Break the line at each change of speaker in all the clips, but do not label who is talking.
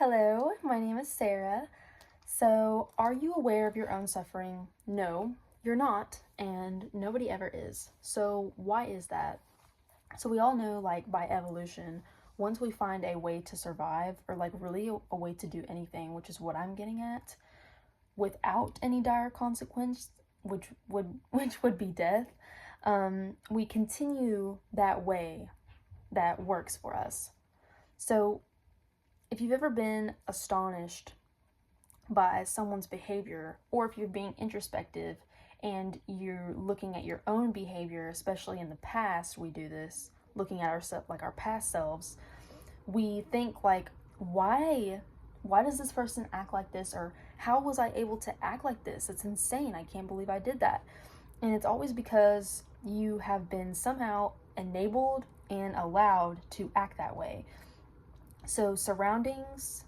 Hello, my name is Sarah. So, are you aware of your own suffering? No, you're not, and nobody ever is. So, why is that? So, we all know, like, by evolution, once we find a way to survive, or like really a way to do anything, which is what I'm getting at, without any dire consequence, which would be death, we continue that way that works for us. So, if you've ever been astonished by someone's behavior, or if you're being introspective and you're looking at your own behavior, especially in the past, we do this, looking at ourselves, like our past selves, we think like, why does this person act like this, or how was I able to act like this? It's insane. I can't believe I did that. And it's always because you have been somehow enabled and allowed to act that way. So surroundings,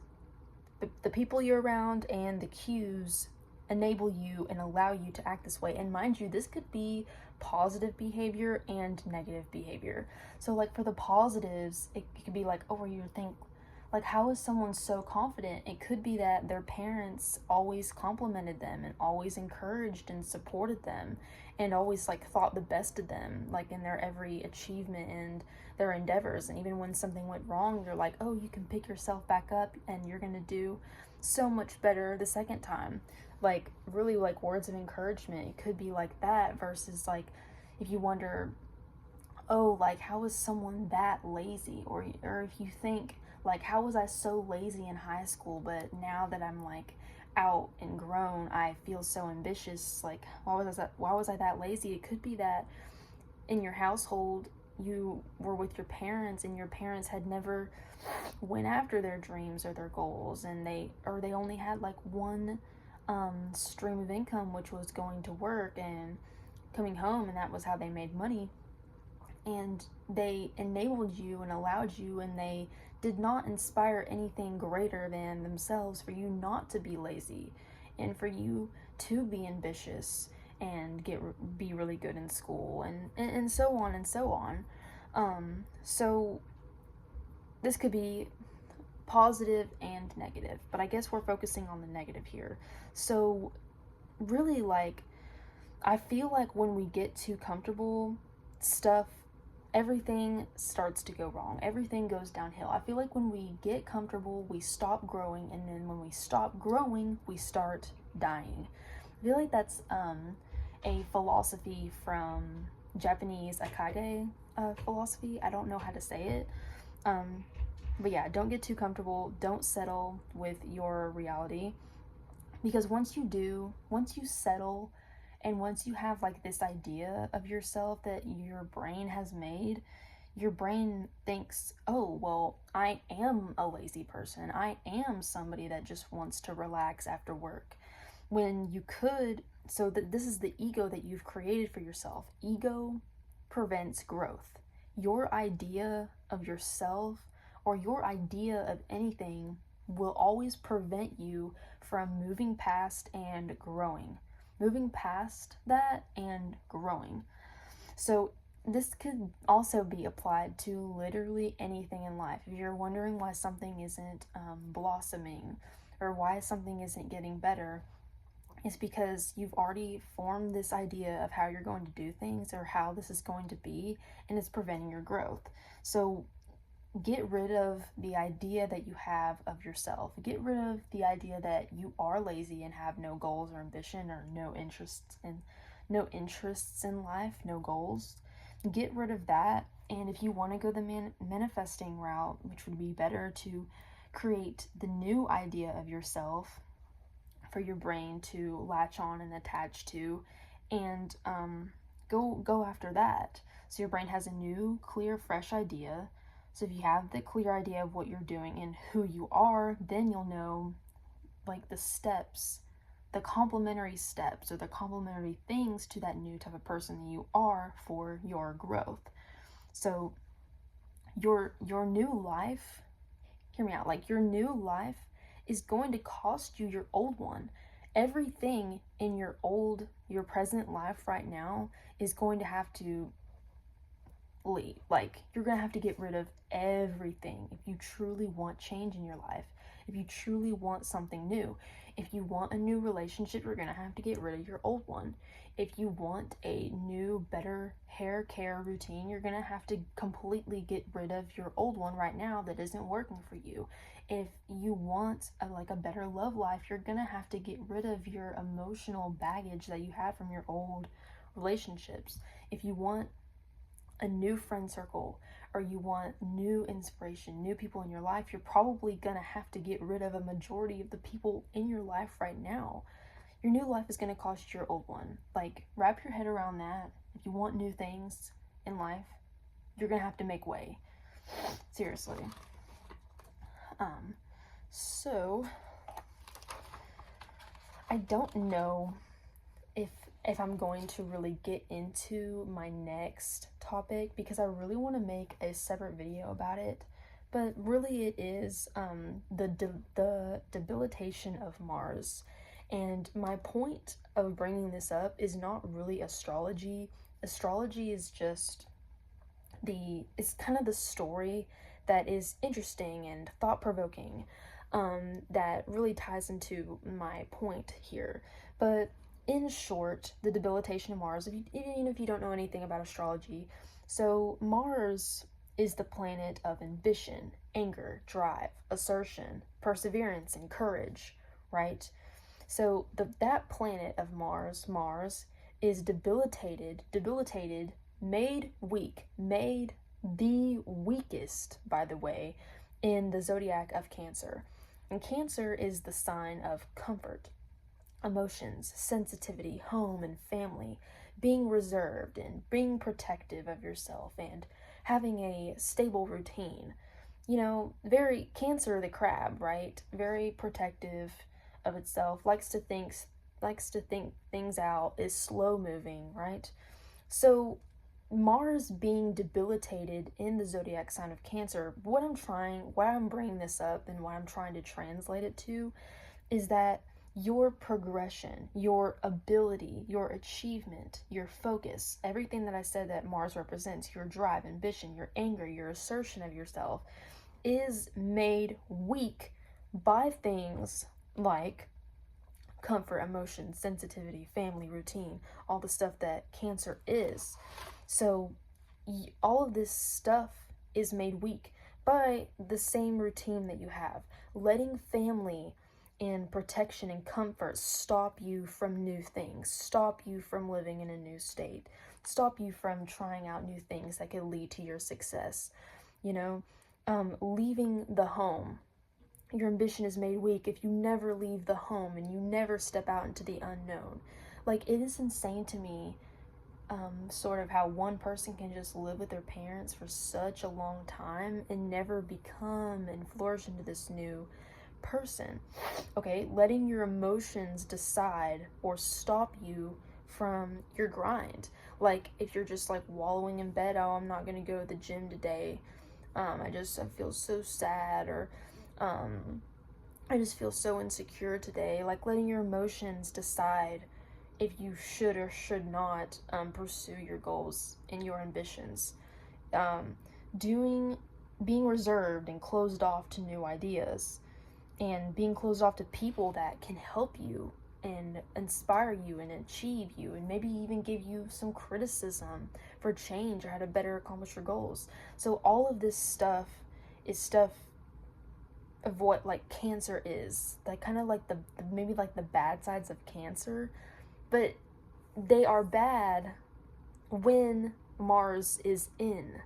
the people you're around, and the cues enable you and allow you to act this way. And mind you, this could be positive behavior and negative behavior. So like for the positives, it could be like, oh, you think like, how is someone so confident? It could be that their parents always complimented them and always encouraged and supported them and always like thought the best of them, like in their every achievement and their endeavors. And even when something went wrong, you're like, oh, you can pick yourself back up and you're gonna do so much better the second time. Like really, like words of encouragement. It could be like that versus like if you wonder, oh, like how is someone that lazy? Or if you think like, how was I so lazy in high school, but now that I'm like out and grown, I feel so ambitious. Like, why was I that lazy? It could be that in your household you were with your parents and your parents had never went after their dreams or their goals, and they only had like one stream of income, which was going to work and coming home, and that was how they made money. And they enabled you and allowed you, and they did not inspire anything greater than themselves for you not to be lazy and for you to be ambitious and be really good in school, and so on and so on. So this could be positive and negative, but I guess we're focusing on the negative here. So really, like, I feel like when we get too comfortable, everything starts to go wrong. Everything goes downhill. I feel like when we get comfortable, we stop growing, and then when we stop growing, we start dying. I feel like that's a philosophy from Japanese Ikigai philosophy. I don't know how to say it. But yeah, don't get too comfortable. Don't settle with your reality. Because once you settle, and once you have like this idea of yourself that your brain has made, your brain thinks, oh, well, I am a lazy person. I am somebody that just wants to relax after work. When you could, so that this is the ego that you've created for yourself. Ego prevents growth. Your idea of yourself or your idea of anything will always prevent you from moving past and growing. Moving past that and growing. So this could also be applied to literally anything in life. If you're wondering why something isn't blossoming or why something isn't getting better, it's because you've already formed this idea of how you're going to do things or how this is going to be, and it's preventing your growth. So get rid of the idea that you have of yourself. Get rid of the idea that you are lazy and have no goals or ambition or no interests in life, no goals. Get rid of that. And if you want to go the manifesting route, which would be better to create the new idea of yourself for your brain to latch on and attach to, and go after that. So your brain has a new, clear, fresh idea. So if you have the clear idea of what you're doing and who you are, then you'll know like the steps, the complementary steps or the complementary things to that new type of person that you are for your growth. So your new life, hear me out, like your new life is going to cost you your old one. Everything in your present life right now is going to have to leave. Like, you're gonna have to get rid of everything if you truly want change in your life. if you truly want something new. If you want a new relationship, you're going to have to get rid of your old one. If you want a new, better hair care routine, you're going to have to completely get rid of your old one right now that isn't working for you. If you want a better love life, you're going to have to get rid of your emotional baggage that you had from your old relationships. If you want a new friend circle, or you want new inspiration, new people in your life, you're probably gonna have to get rid of a majority of the people in your life right now. Your new life is gonna cost your old one. Like, wrap your head around that. If you want new things in life, you're gonna have to make way. Seriously. So I don't know if I'm going to really get into my next topic, because I really want to make a separate video about it. But really it is the debilitation of Mars. And my point of bringing this up is not really astrology. Astrology is just it's kind of the story that is interesting and thought-provoking, that really ties into my point here. But in short, the debilitation of Mars, even if you don't know anything about astrology, so Mars is the planet of ambition, anger, drive, assertion, perseverance, and courage, right? So that planet of Mars is debilitated, made weak, made the weakest, by the way, in the zodiac of Cancer. And Cancer is the sign of comfort, emotions, sensitivity, home and family, being reserved and being protective of yourself and having a stable routine. You know, very Cancer, the crab, right? Very protective of itself, likes to think things out, is slow moving, right? So Mars being debilitated in the zodiac sign of Cancer, why I'm bringing this up and why I'm trying to translate it to is that your progression, your ability, your achievement, your focus, everything that I said that Mars represents, your drive, ambition, your anger, your assertion of yourself, is made weak by things like comfort, emotion, sensitivity, family, routine, all the stuff that Cancer is. So all of this stuff is made weak by the same routine that you have. Letting family and protection and comfort stop you from new things, stop you from living in a new state, stop you from trying out new things that could lead to your success. Leaving the home. Your ambition is made weak if you never leave the home and you never step out into the unknown. Like, it is insane to me, sort of how one person can just live with their parents for such a long time and never become and flourish into this new person. Okay, letting your emotions decide or stop you from your grind. Like, if you're just like wallowing in bed, oh, I'm not gonna go to the gym today, I feel so sad, or I just feel so insecure today. Like, letting your emotions decide if you should or should not pursue your goals and your ambitions. Being reserved and closed off to new ideas, and being closed off to people that can help you and inspire you and achieve you, and maybe even give you some criticism for change or how to better accomplish your goals. So all of this stuff is stuff of what like Cancer is, like kind of like maybe like the bad sides of Cancer, but they are bad when Mars is in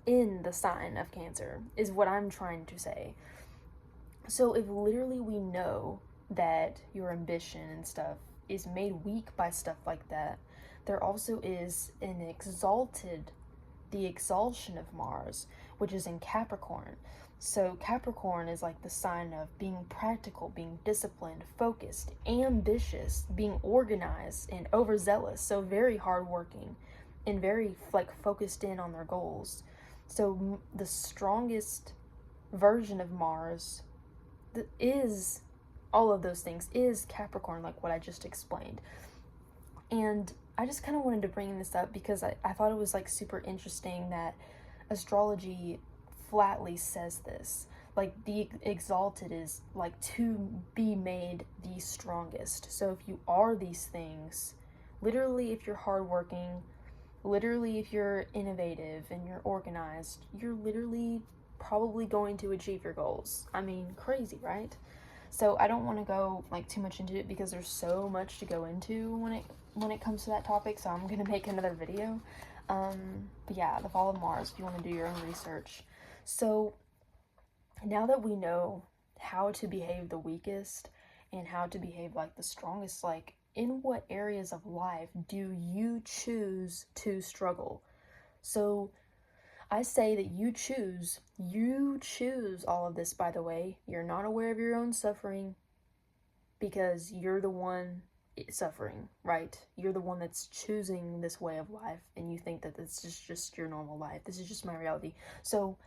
the sign of Cancer, is what I'm trying to say. So if literally we know that your ambition and stuff is made weak by stuff like that, there also is the exaltation of Mars, which is in Capricorn. So Capricorn is like the sign of being practical, being disciplined, focused, ambitious, being organized, and overzealous. So very hardworking and very like focused in on their goals. So the strongest version of Mars is all of those things, is Capricorn, like what I just explained. And I just kind of wanted to bring this up because I thought it was like super interesting that astrology flatly says this. like the exalted is like to be made the strongest. So if you are these things, literally if you're hardworking, literally if you're innovative and you're organized, you're literally probably going to achieve your goals. I mean, crazy, right? So I don't want to go like too much into it because there's so much to go into when it comes to that topic. So I'm gonna make another video. But yeah, the fall of Mars. If you want to do your own research. So now that we know how to behave the weakest and how to behave like the strongest, like in what areas of life do you choose to struggle? So I say that you choose all of this, by the way. You're not aware of your own suffering because you're the one suffering, right? You're the one that's choosing this way of life and you think that this is just your normal life. This is just my reality. So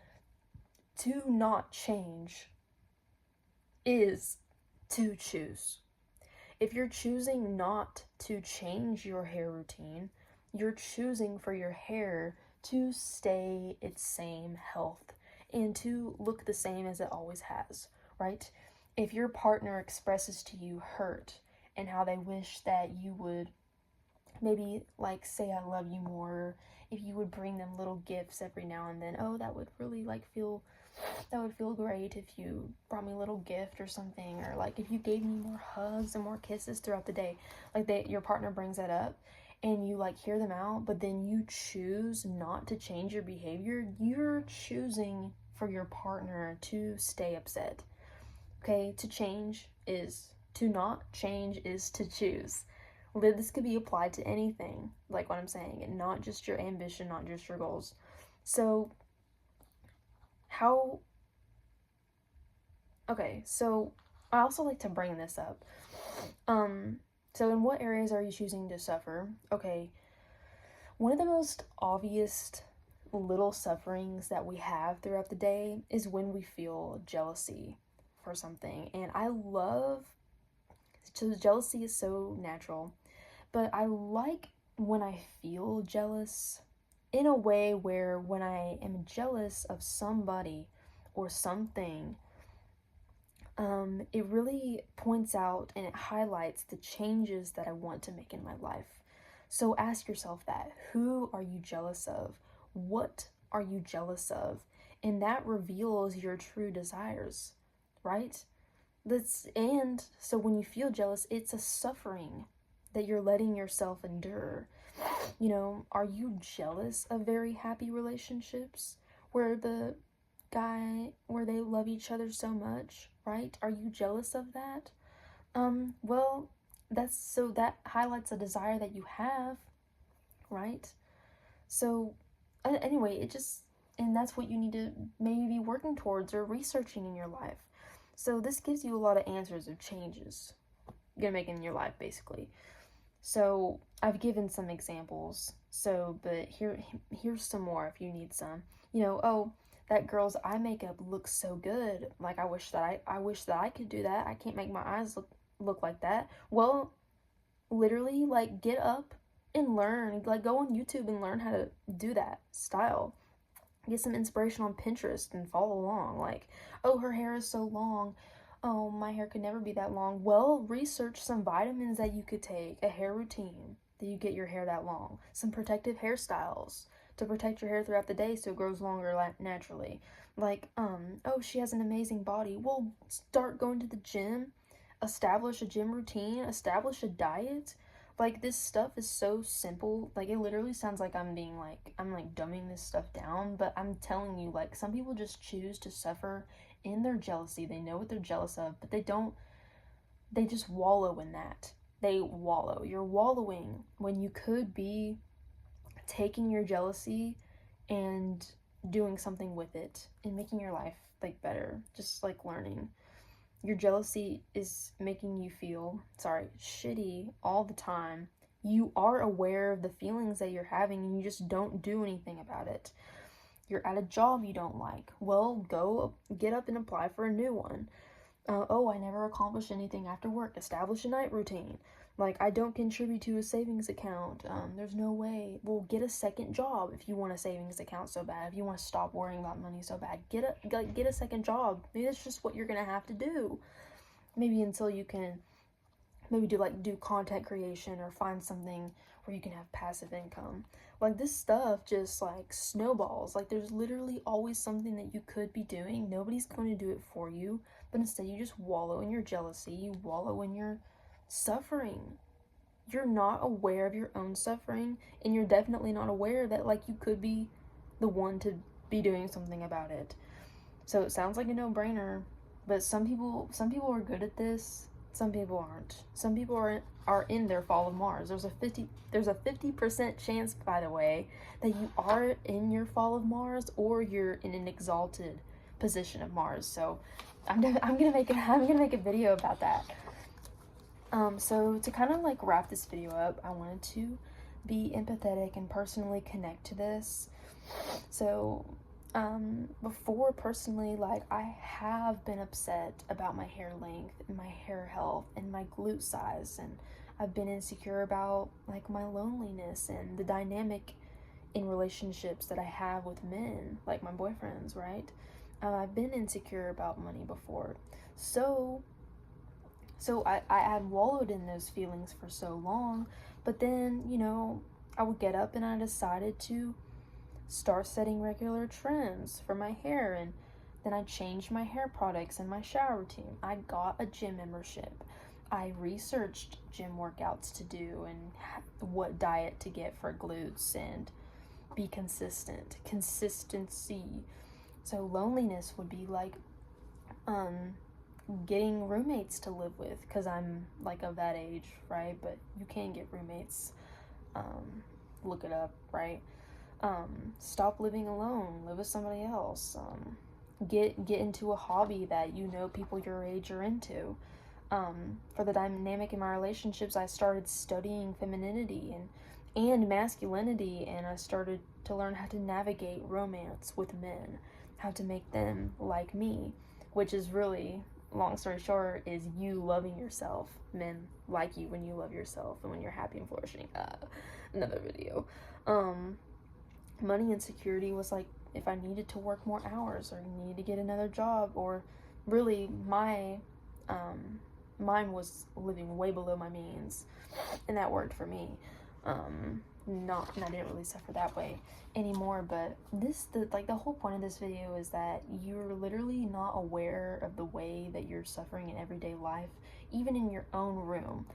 to not change is to choose. If you're choosing not to change your hair routine, you're choosing for your hair to stay its same health and to look the same as it always has, right? If your partner expresses to you hurt and how they wish that you would maybe like say I love you more, if you would bring them little gifts every now and then, oh, that would really that would feel great if you brought me a little gift or something, or like if you gave me more hugs and more kisses throughout the day, like your partner brings that up and you like hear them out, but then you choose not to change your behavior, you're choosing for your partner to stay upset. Okay, to not change is to choose. This could be applied to anything, like what I'm saying, and not just your ambition, not just your goals. So so I also like to bring this up. So in what areas are you choosing to suffer? Okay, one of the most obvious little sufferings that we have throughout the day is when we feel jealousy for something. And so jealousy is so natural, but I like when I feel jealous in a way where when I am jealous of somebody or something, it really points out and it highlights the changes that I want to make in my life. So ask yourself that. Who are you jealous of? What are you jealous of? And that reveals your true desires, right? And so when you feel jealous, it's a suffering that you're letting yourself endure. You know, are you jealous of very happy relationships where they love each other so much, right? Are you jealous of that? Well, that highlights a desire that you have, right? So anyway, and that's what you need to maybe be working towards or researching in your life. So this gives you a lot of answers of changes you're gonna make in your life, basically. So I've given some examples. But here's some more if you need some. You know, oh, that girl's eye makeup looks so good. Like I wish that I could do that. I can't make my eyes look like that. Well, literally, like get up and learn. Like go on YouTube and learn how to do that style. Get some inspiration on Pinterest and follow along. Like, oh, her hair is so long. Oh, my hair could never be that long. Well, research some vitamins that you could take, a hair routine that you get your hair that long, some protective hairstyles to protect your hair throughout the day so it grows longer naturally. Like, oh, she has an amazing body. Well, start going to the gym, establish a gym routine, establish a diet. Like, this stuff is so simple. Like, it literally sounds like I'm dumbing this stuff down, but I'm telling you, like, some people just choose to suffer in their jealousy. They know what they're jealous of, but they just wallow in that. They wallow. You're wallowing when you could be taking your jealousy and doing something with it and making your life, like, better. Just, like, learning. Your jealousy is making you feel, shitty all the time. You are aware of the feelings that you're having and you just don't do anything about it. You're at a job you don't like. Well, go get up and apply for a new one. Oh, I never accomplished anything after work. Establish a night routine. Like, I don't contribute to a savings account. There's no way. Well, get a second job if you want a savings account so bad. If you want to stop worrying about money so bad, get a second job. Maybe that's just what you're gonna have to do. Maybe until you can maybe do content creation or find something where you can have passive income. Like, this stuff just like snowballs. Like, there's literally always something that you could be doing. Nobody's going to do it for you, but instead you just wallow in your jealousy, you wallow in your suffering. You're not aware of your own suffering, and you're definitely not aware that like you could be the one to be doing something about it. So it sounds like a no-brainer, but some people are good at this, some people aren't. Some people are in their fall of Mars. There's a 50% chance, by the way, that you are in your fall of Mars or you're in an exalted position of Mars. So I'm gonna make a video about that. So to kind of like wrap this video up, I wanted to be empathetic and personally connect to this. So before, personally, like, I have been upset about my hair length and my hair health and my glute size, and I've been insecure about like my loneliness and the dynamic in relationships that I have with men, like my boyfriends, right? I've been insecure about money before, so I had wallowed in those feelings for so long. But then, I would get up and I decided to start setting regular trends for my hair, and then I changed my hair products and my shower routine. I got a gym membership. I researched gym workouts to do and what diet to get for glutes, and be consistent. Consistency. So loneliness would be like getting roommates to live with, because I'm like of that age, right? But you can get roommates. Look it up, right? Stop living alone, live with somebody else. Get into a hobby that people your age are into. For the dynamic in my relationships, I started studying femininity and masculinity, and I started to learn how to navigate romance with men, how to make them like me, which is really, long story short, is you loving yourself. Men like you when you love yourself and when you're happy and flourishing. Another video. Money insecurity was like if I needed to work more hours or needed to get another job, or really mine was living way below my means, and that worked for me. And I didn't really suffer that way anymore. But the whole point of this video is that you're literally not aware of the way that you're suffering in everyday life, even in your own room.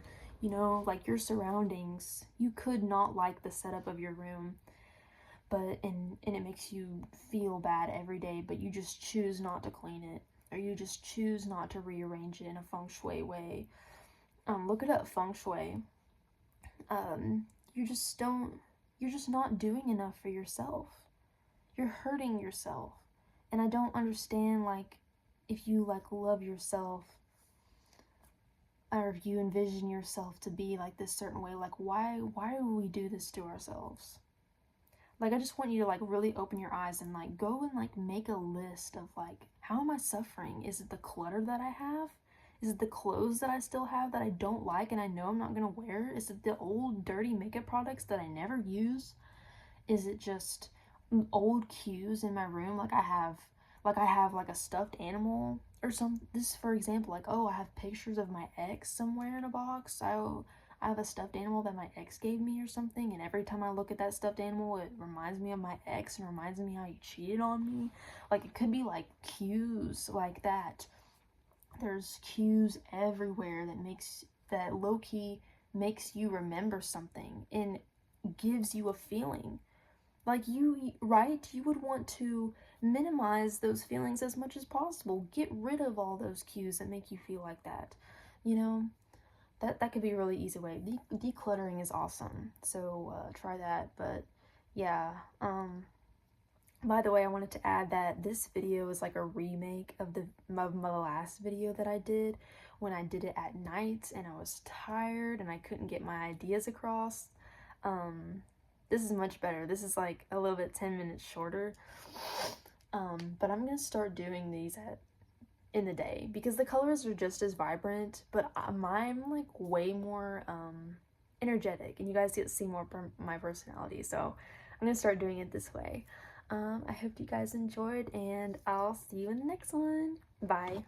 Like your surroundings, you could not like the setup of your room, and it makes you feel bad every day, but you just choose not to clean it, or you just choose not to rearrange it in a feng shui way. Look it up, feng shui. You're just not doing enough for yourself. You're hurting yourself. And I don't understand, like, if you like love yourself, or if you envision yourself to be like this certain way, like why do we do this to ourselves? Like, I just want you to like really open your eyes and like go and like make a list of like, how am I suffering? Is it the clutter that I have? Is it the clothes that I still have that I don't like and I know I'm not gonna wear? Is it the old dirty makeup products that I never use? Is it just old cues in my room? Like I have like a stuffed animal or this, for example, like, oh, I have pictures of my ex somewhere in a box. I have a stuffed animal that my ex gave me or something, and every time I look at that stuffed animal, it reminds me of my ex and reminds me how he cheated on me. Like, it could be like cues like that. There's cues everywhere that low-key makes you remember something and gives you a feeling. Like, right? You would want to minimize those feelings as much as possible. Get rid of all those cues that make you feel like that. That could be a really easy way. Decluttering is awesome, so try that. But yeah, by the way, I wanted to add that this video is like a remake of my last video that I did when I did it at night and I was tired and I couldn't get my ideas across. This is much better. This is like a little bit 10 minutes shorter. But I'm gonna start doing these at in the day, because the colors are just as vibrant, but I'm like way more energetic, and you guys get to see more my personality. So I'm gonna start doing it this way. I hope you guys enjoyed, and I'll see you in the next one. Bye.